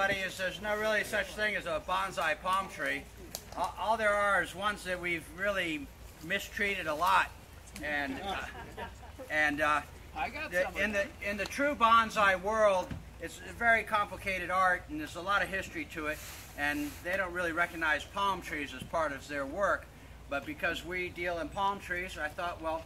everybody is there's no really such thing as a bonsai palm tree. All there are is ones that we've really mistreated a lot, and in the true bonsai world, it's a very complicated art, and there's a lot of history to it, and they don't really recognize palm trees as part of their work. But because we deal in palm trees, I thought, well,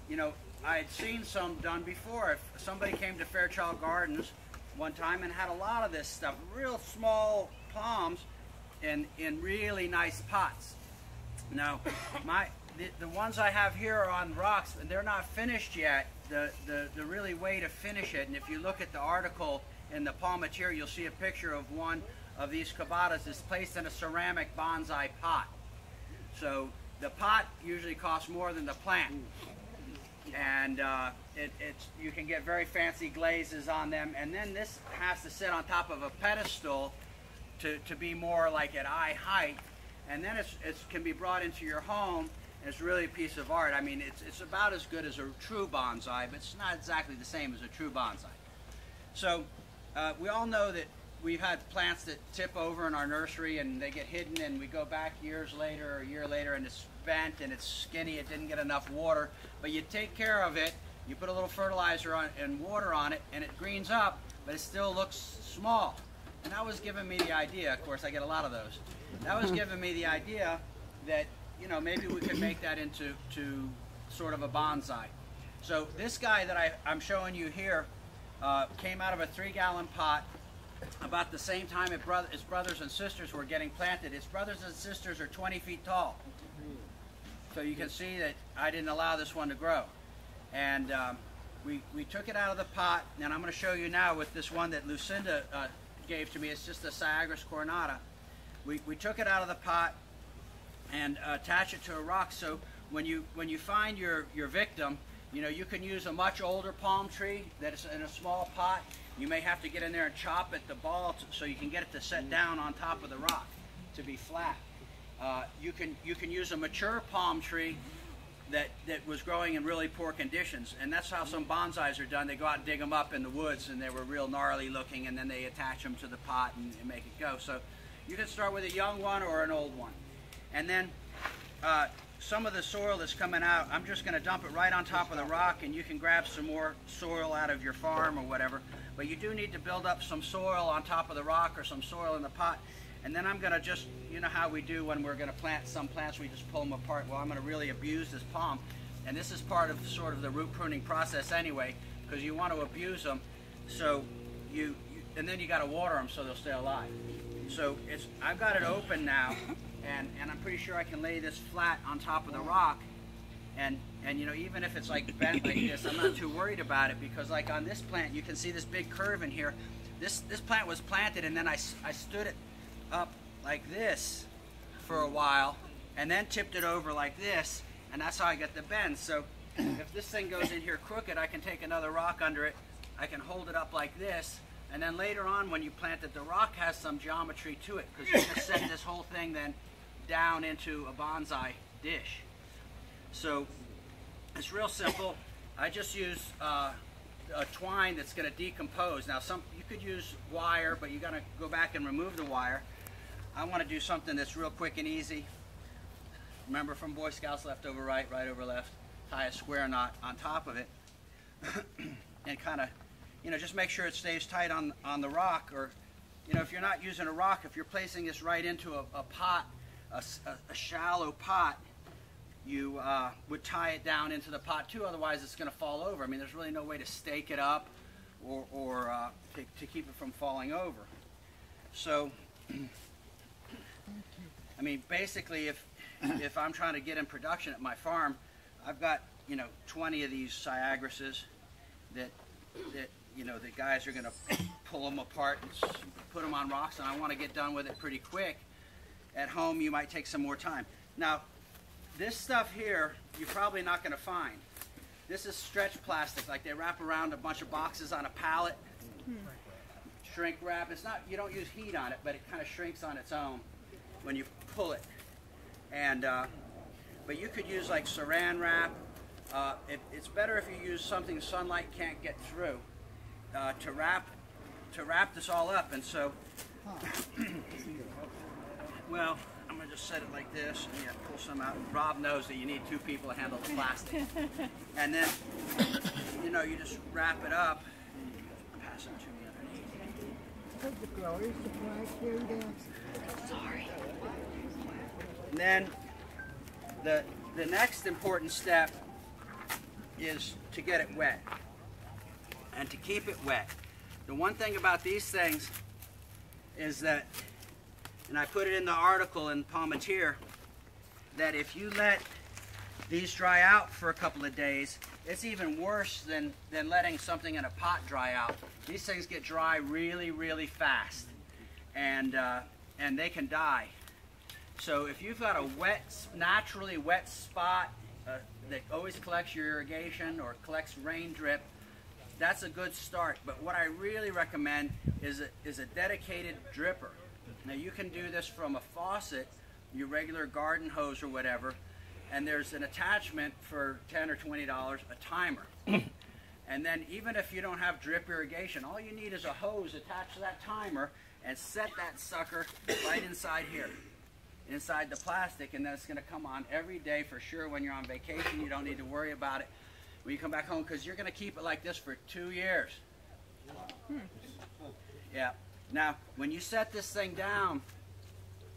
you know, I had seen some done before. If somebody came to Fairchild Gardens one time and had a lot of this stuff, real small palms in really nice pots. Now, the ones I have here are on rocks, and they're not finished yet. The really way to finish it, and if you look at the article in the Palmatier, you'll see a picture of one of these cabatas is placed in a ceramic bonsai pot. So the pot usually costs more than the plant, and you can get very fancy glazes on them, and then this has to sit on top of a pedestal to be more like at eye height, and then it can be brought into your home, and it's really a piece of art. I mean, it's about as good as a true bonsai, but it's not exactly the same as a true bonsai. So we all know that we've had plants that tip over in our nursery and they get hidden, and we go back years later or a year later and it's bent and it's skinny, it didn't get enough water, but you take care of it, you put a little fertilizer on and water on it, and it greens up, but it still looks small. And that was giving me the idea, of course I get a lot of those, that was giving me the idea that, you know, maybe we could make that into sort of a bonsai. So this guy that I'm showing you here came out of a 3-gallon pot about the same time his brothers and sisters were getting planted. His brothers and sisters are 20 feet tall. So you can see that I didn't allow this one to grow. And we took it out of the pot, and I'm going to show you now with this one that Lucinda gave to me. It's just a Syagris coronata. We took it out of the pot and attach it to a rock, so when you find your victim, you know, you can use a much older palm tree that's in a small pot. You may have to get in there and chop at the ball so you can get it to set down on top of the rock to be flat. You can use a mature palm tree that was growing in really poor conditions, and that's how some bonsais are done. They go out and dig them up in the woods, and they were real gnarly looking, and then they attach them to the pot and make it go. So you can start with a young one or an old one. And then some of the soil that's coming out, I'm just going to dump it right on top of the rock, and you can grab some more soil out of your farm or whatever. But you do need to build up some soil on top of the rock or some soil in the pot. And then I'm going to just, you know how we do when we're going to plant some plants, we just pull them apart. Well, I'm going to really abuse this palm. And this is part of sort of the root pruning process anyway, because you want to abuse them. So and then you got to water them so they'll stay alive. So I've got it open now. And I'm pretty sure I can lay this flat on top of the rock, and you know, even if it's like bent like this, I'm not too worried about it, because like on this plant you can see this big curve in here. This plant was planted, and then I stood it up like this for a while and then tipped it over like this, and that's how I get the bend. So if this thing goes in here crooked, I can take another rock under it, I can hold it up like this, and then later on when you plant it, the rock has some geometry to it, because you just set this whole thing then down into a bonsai dish. So it's real simple. I just use a twine that's going to decompose. Now you could use wire, but you got to go back and remove the wire. I want to do something that's real quick and easy. Remember from Boy Scouts, left over right, right over left. Tie a square knot on top of it and kind of, you know, just make sure it stays tight on the rock. Or, you know, if you're not using a rock, if you're placing this right into a pot, a shallow pot, you would tie it down into the pot too, otherwise it's going to fall over. I mean, there's really no way to stake it up or to keep it from falling over. So, I mean, basically, if I'm trying to get in production at my farm, I've got, you know, 20 of these Syagrises that you know, the guys are going to pull them apart and put them on rocks, and I want to get done with it pretty quick. At home, you might take some more time. Now, this stuff here, you're probably not going to find. This is stretch plastic, like they wrap around a bunch of boxes on a pallet. Shrink wrap. It's not, you don't use heat on it, but it kind of shrinks on its own when you pull it. And but you could use like saran wrap. It's better if you use something sunlight can't get through to wrap this all up. And so Well, I'm going to just set it like this, and yeah, pull some out. Rob knows that you need 2 people to handle the plastic. And then, you know, you just wrap it up, and you pass it to me underneath. The growers supply carry down. Sorry. And then, the next important step is to get it wet, and to keep it wet. The one thing about these things is that, and I put it in the article in Palmatier, that if you let these dry out for a couple of days, it's even worse than letting something in a pot dry out. These things get dry really, really fast, and they can die. So if you've got a wet, naturally wet spot that always collects your irrigation or collects rain drip, that's a good start. But what I really recommend is a dedicated dripper. Now you can do this from a faucet, your regular garden hose or whatever, and there's an attachment for $10 or $20, a timer. And then even if you don't have drip irrigation, all you need is a hose attached to that timer and set that sucker right inside here, inside the plastic, and then it's going to come on every day for sure. When you're on vacation, you don't need to worry about it when you come back home, because you're going to keep it like this for 2 years. Yeah. Now, when you set this thing down,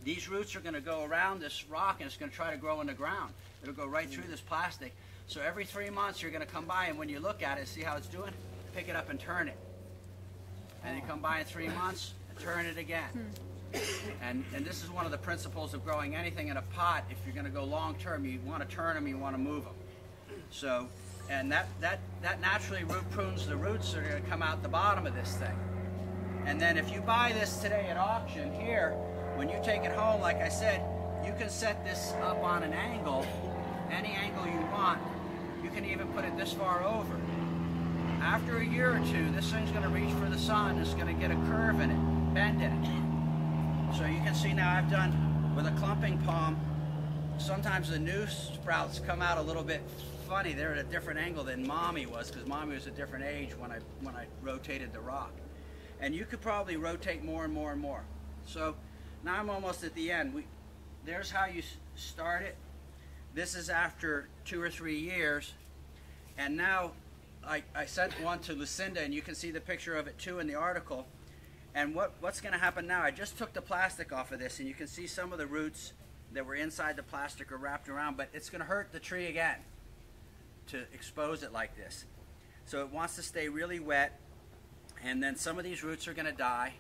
these roots are going to go around this rock, and it's going to try to grow in the ground. It'll go right through this plastic. So every 3 months, you're going to come by, and when you look at it, see how it's doing? Pick it up and turn it. And you come by in 3 months, and turn it again. And this is one of the principles of growing anything in a pot. If you're going to go long term, you want to turn them, you want to move them. So, and that naturally root prunes the roots that are going to come out the bottom of this thing. And then if you buy this today at auction here, when you take it home, like I said, you can set this up on an angle, any angle you want. You can even put it this far over. After a year or 2, this thing's going to reach for the sun. It's going to get a curve in it, bend in it. So you can see now I've done with a clumping palm, sometimes the new sprouts come out a little bit funny. They're at a different angle than Mommy was, because Mommy was a different age when I rotated the rock. And you could probably rotate more and more and more. So now I'm almost at the end. There's how you start it. This is after 2 or 3 years. And now I sent one to Lucinda, and you can see the picture of it too in the article. And what's going to happen now, I just took the plastic off of this, and you can see some of the roots that were inside the plastic are wrapped around, but it's going to hurt the tree again to expose it like this. So it wants to stay really wet, and then some of these roots are going to die.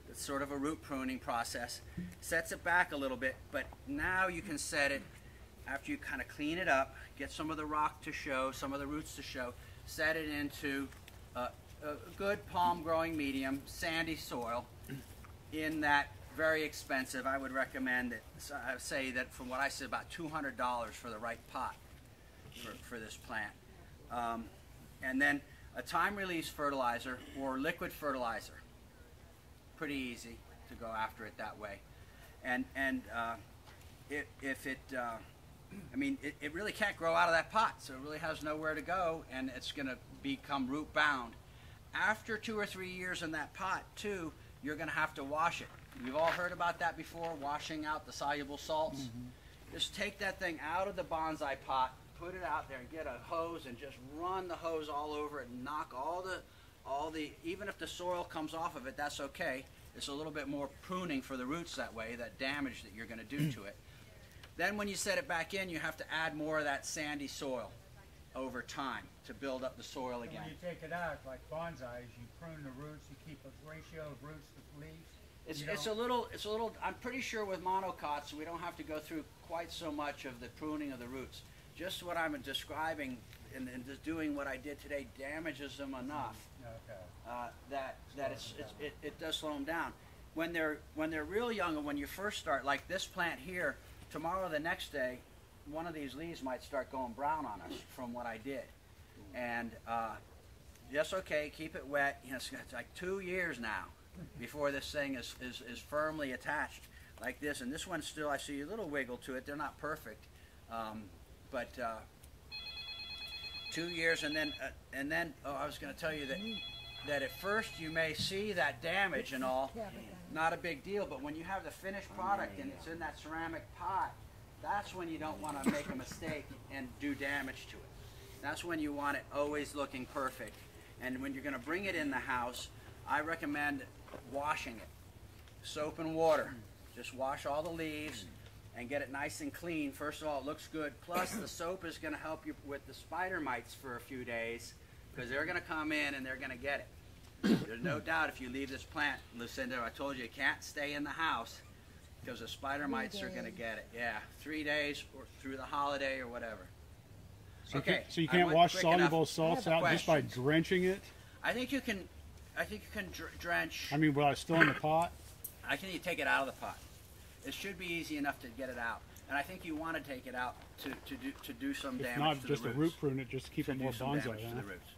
It's sort of a root pruning process. Sets it back a little bit, but now you can set it, after you kind of clean it up, get some of the rock to show, some of the roots to show, set it into a good palm growing medium, sandy soil, in that very expensive, I would recommend that, I would say that from what I said, about $200 for the right pot for this plant. And then a time-release fertilizer or liquid fertilizer. Pretty easy to go after it that way. And if it, I mean, it really can't grow out of that pot, so it really has nowhere to go, and it's going to become root bound. After 2 or 3 years in that pot, too, you're going to have to wash it. You've all heard about that before, washing out the soluble salts. Just take that thing out of the bonsai pot, put it out there, and get a hose and just run the hose all over it and knock all the, even if the soil comes off of it, that's okay. It's a little bit more pruning for the roots that way, that damage that you're going to do to it. Then when you set it back in, you have to add more of that sandy soil over time to build up the soil again. When you take it out, like bonsais, you prune the roots, you keep a ratio of roots to leaves. It's a little, I'm pretty sure with monocots, we don't have to go through quite so much of the pruning of the roots. Just what I'm describing and just doing what I did today damages them enough that it does slow them down. When they're real young and when you first start, like this plant here, tomorrow, the next day, one of these leaves might start going brown on us from what I did. And just okay, keep it wet. You know, it's like 2 years now before this thing is firmly attached like this. And this one still, I see a little wiggle to it. They're not perfect, but 2 years, and then oh, I was going to tell you that at first you may see that damage and all. not a big deal. But when you have the finished product and it's in that ceramic pot, that's when you don't want to make a mistake and do damage to it. That's when you want it always looking perfect. And when you're going to bring it in the house, I recommend washing it. Soap and water. Just wash all the leaves and get it nice and clean. First of all, it looks good. Plus, the soap is going to help you with the spider mites for a few days because they're going to come in and they're going to get it. There's no doubt if you leave this plant, Lucinda, I told you it can't stay in the house because the spider mites are going to get it. Yeah, 3 days or through the holiday or whatever. So Okay. So you can't wash soluble salts out just by drenching it? I think you can drench. I mean, while it's still in the pot? I think you take it out of the pot. It should be easy enough to get it out. And I think you want to take it out to do some damage to the roots. If not, just a root prune it just to keep it more bonsai. To the roots.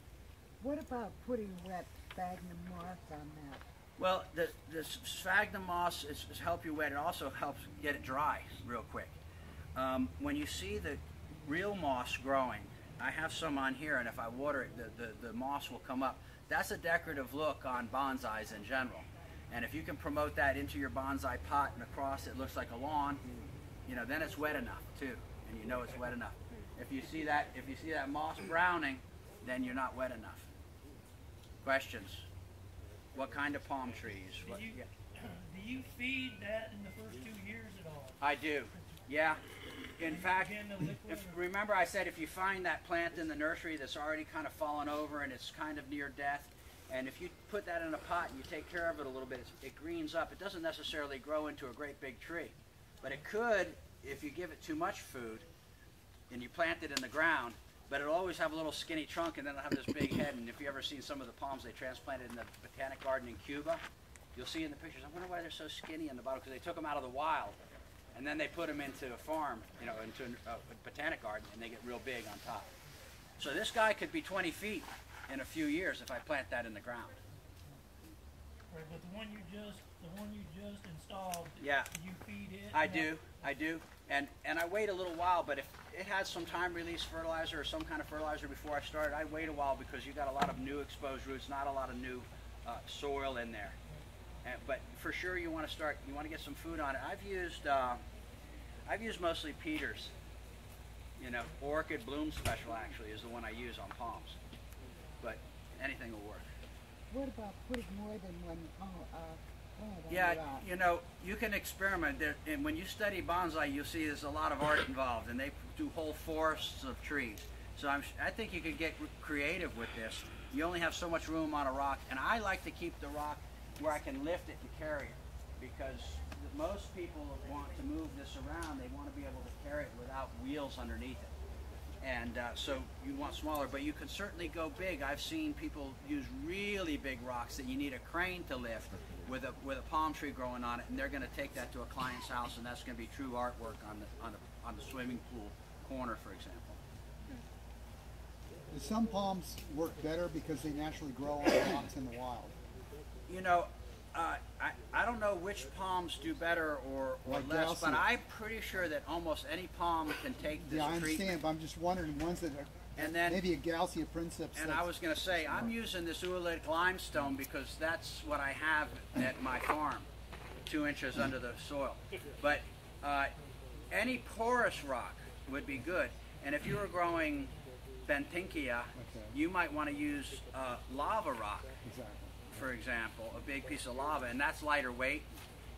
What about putting wet sphagnum moss on that? Well, the sphagnum moss is help you wet. It also helps get it dry real quick. When you see the real moss growing, I have some on here, and if I water it, the moss will come up. That's a decorative look on bonsais in general. And if you can promote that into your bonsai pot and across it looks like a lawn, you know, then it's wet enough too, and you know it's wet enough. If you see that moss browning, then you're not wet enough. Questions? What kind of palm trees? Do you feed that in the first 2 years at all? I do. Yeah. In fact, remember I said if you find that plant in the nursery that's already kind of fallen over and it's kind of near death, and if you put that in a pot and you take care of it a little bit, it greens up. It doesn't necessarily grow into a great big tree, but it could if you give it too much food and you plant it in the ground, but it'll always have a little skinny trunk and then it'll have this big head. And if you ever seen some of the palms they transplanted in the botanic garden in Cuba, you'll see in the pictures, I wonder why they're so skinny in the bottom, because they took them out of the wild and then they put them into a farm, you know, into a botanic garden, and they get real big on top. So this guy could be 20 feet in a few years if I plant that in the ground. Right, but the one you just installed, yeah, you feed it? I do. And I wait a little while, but if it has some time release fertilizer or some kind of fertilizer before I start, I wait a while because you got a lot of new exposed roots, not a lot of new soil in there. But for sure you want to get some food on it. I've used mostly Peters. You know, Orchid Bloom Special actually is the one I use on palms. But anything will work. What about putting more than one plant on Yeah, the rock? you know, you can experiment. And when you study bonsai, you'll see there's a lot of art involved, and they do whole forests of trees. So I think you could get creative with this. You only have so much room on a rock, and I like to keep the rock where I can lift it and carry it, because most people want to move this around. They want to be able to carry it without wheels underneath it. And so you want smaller, but you can certainly go big. I've seen people use really big rocks that you need a crane to lift with a palm tree growing on it, and they're going to take that to a client's house, and that's going to be true artwork on the swimming pool corner, for example. Do some palms work better because they naturally grow on rocks in the wild? You know, I don't know which palms do better or Like less, Gaussian. but I'm pretty sure that almost any palm can take this Yeah, I understand, treatment. but I'm just wondering ones that are, And then, maybe a Gaussian princeps. and I was going to say, I'm using this oolitic limestone because that's what I have at my farm, 2 inches under the soil. But any porous rock would be good. And if you were growing Bentinkia, you might want to use lava rock. Exactly. For example, a big piece of lava, and that's lighter weight.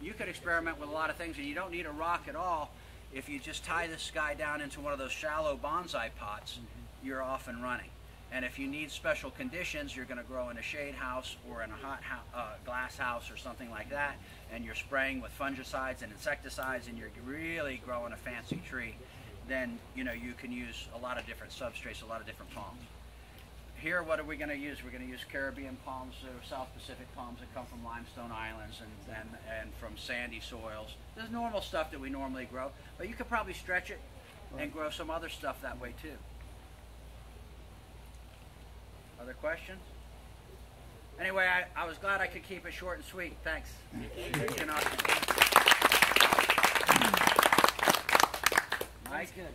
You could experiment with a lot of things, and you don't need a rock at all. If you just tie this guy down into one of those shallow bonsai pots, you're off and running. And if you need special conditions, you're going to grow in a shade house or in a hot glass house or something like that, and you're spraying with fungicides and insecticides, and you're really growing a fancy tree, then you know you can use a lot of different substrates, a lot of different palms. Here, what are we going to use? We're going to use Caribbean palms or South Pacific palms that come from limestone islands and from sandy soils. There's normal stuff that we normally grow, but you could probably stretch it and grow some other stuff that way too. Other questions? Anyway, I was glad I could keep it short and sweet. Thanks. Mike? That's good.